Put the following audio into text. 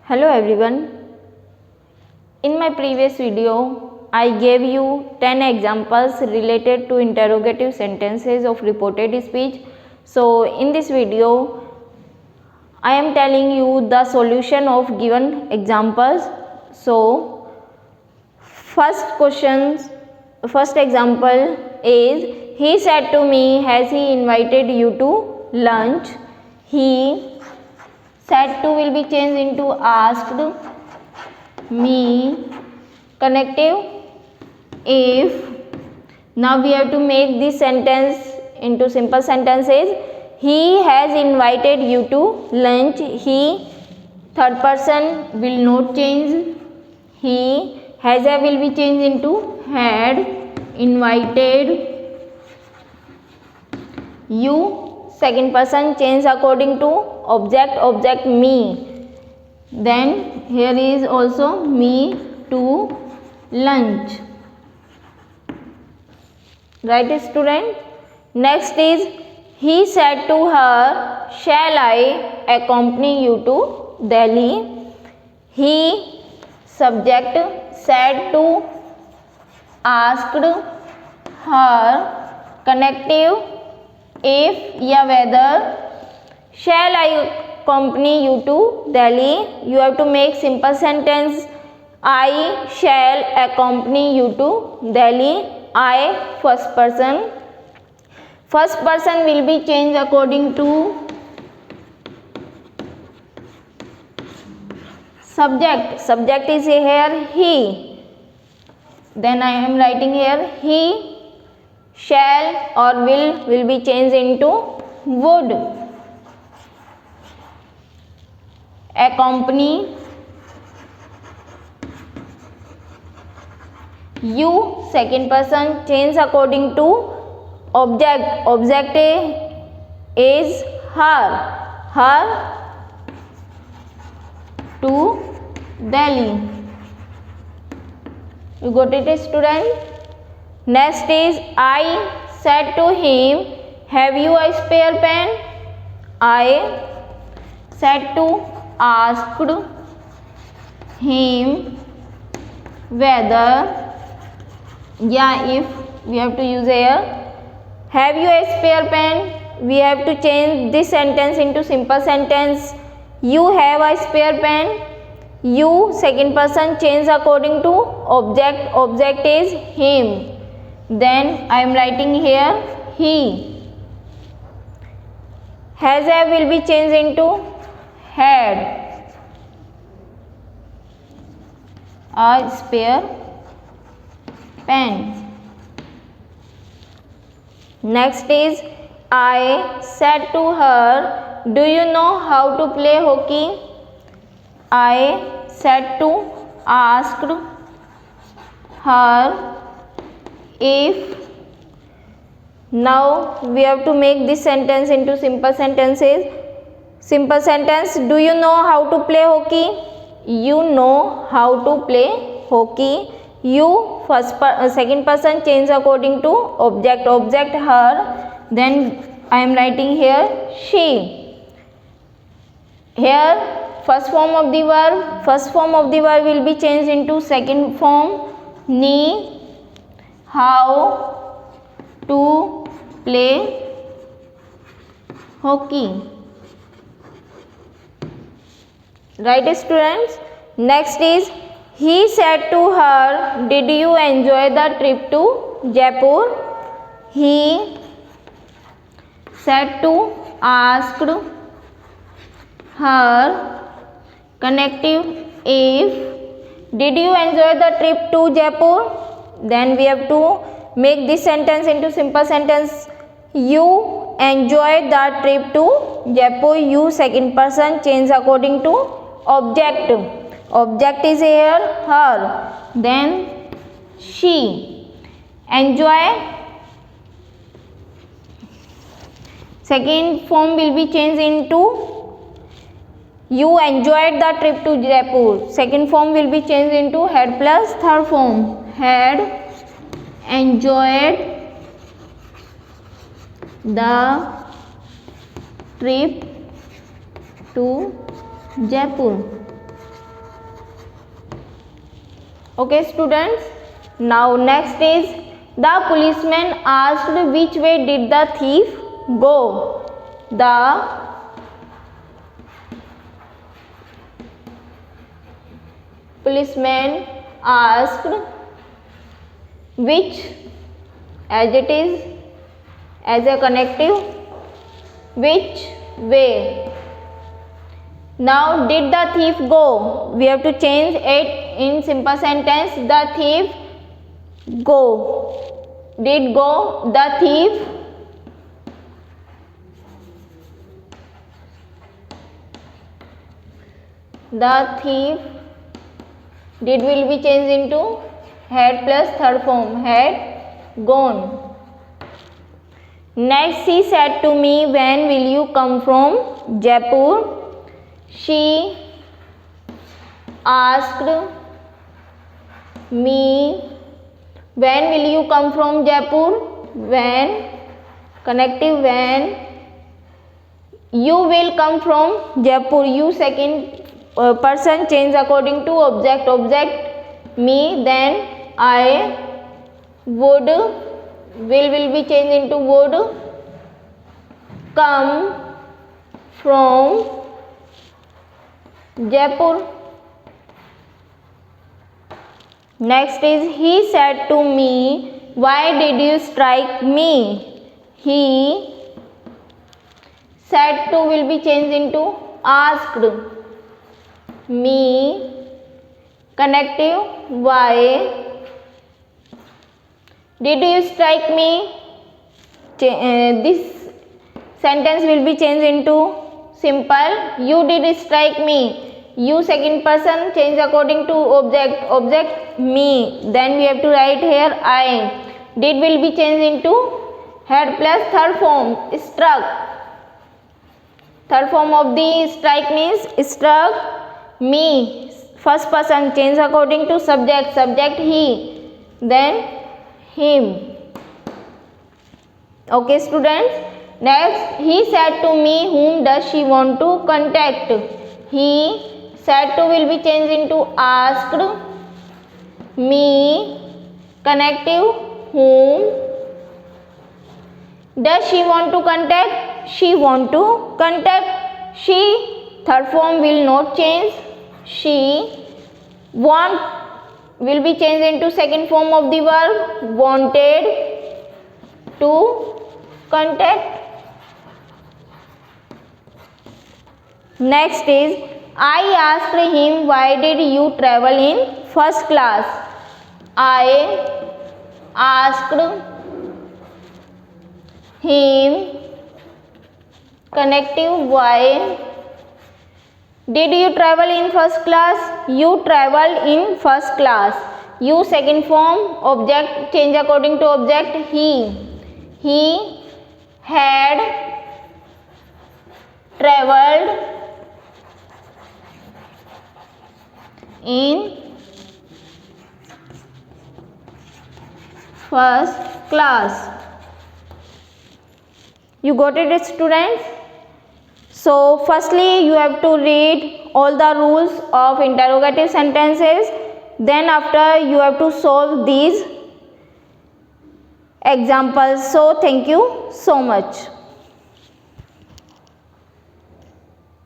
Hello everyone. In my previous video, I gave you 10 examples related to interrogative sentences of reported speech. So in this video, I am telling you the solution of given examples. So first example is, he said to me, has he invited you to lunch? He said to will be changed into asked. Me connective if. Now we have to make this sentence into simple sentences. He has invited you to lunch. He, third person will not change. He, has a will be changed into had invited you, second person change according to object me. Then here is also me to lunch. Right, student? Next is, he said to her, shall I accompany you to Delhi? He, subject, said to asked her, connective if या whether. Shall I accompany you to Delhi? You have to make simple sentence. I shall accompany you to Delhi. I, first person. First person will be changed according to subject. Subject is here he. Then I am writing here he. Shall or will be changed into would. Accompany you, second person change according to object. Object is her to Delhi. You got it, student? Next is, I said to him, have you a spare pen? I said to asked him whether, if we have to use here, have you a spare pen? We have to change this sentence into simple sentence. You have a spare pen. You, second person change according to object. Object is him. Then I am writing here he. Has a will be changed into had a spare pen. Next is, I said to her, do you know how to play hockey? I said to asked her if. Now we have to make this sentence into simple sentences. Simple sentence, do you know how to play hockey? You know how to play hockey. You, second person change according to object. Object her. Then I am writing here she. Here first form of the verb will be changed into second form ni. How to play hockey. Right, students? Next is, he said to her, did you enjoy the trip to Jaipur? He said to asked her, connective if. Did you enjoy the trip to Jaipur? Then we have to make this sentence into simple sentence. You enjoyed the trip to Jaipur. You, second person change according to object. Object is here her. Then she. Enjoy, second form will be changed into you enjoyed the trip to Jaipur. Second form will be changed into had plus third form. Had enjoyed the trip to Jaipur. Okay students, now next is the policeman asked which way did the thief go. The policeman asked which, as it is as a connective, which way. Now did the thief go, we have to change it in simple sentence. The thief go, did go, the thief did will be changed into had plus third form, had gone. Next, she said to me, when will you come from Jaipur? She asked me, when will you come from Jaipur? When, connective, when you will come from Jaipur. You second person, change according to object. Object me, then I would, will be changed into would come from Jaipur. Next is, he said to me, why did you strike me? He said to will be changed into asked me, connective, why did you strike me? This sentence will be changed into simple, you did strike me. You second person, change according to object. Object me, then we have to write here I. Did will be changed into had plus third form, struck. Third form of the strike means struck me. First person, change according to subject. Subject he, then him. Okay students. Next, he said to me, whom does she want to contact? He said to will be changed into asked me, connective, whom does she want to contact? She want to contact. She, third form will not change. She want will be changed into second form of the verb, wanted to contact. Next is, I asked him, why did you travel in first class? I asked him, connective, why did you travel in first class? You travel in first class. You second form, object, change according to object, he. He had traveled in first class. You got it students? So firstly you have to read all the rules of interrogative sentences, then after you have to solve these examples. So thank you so much.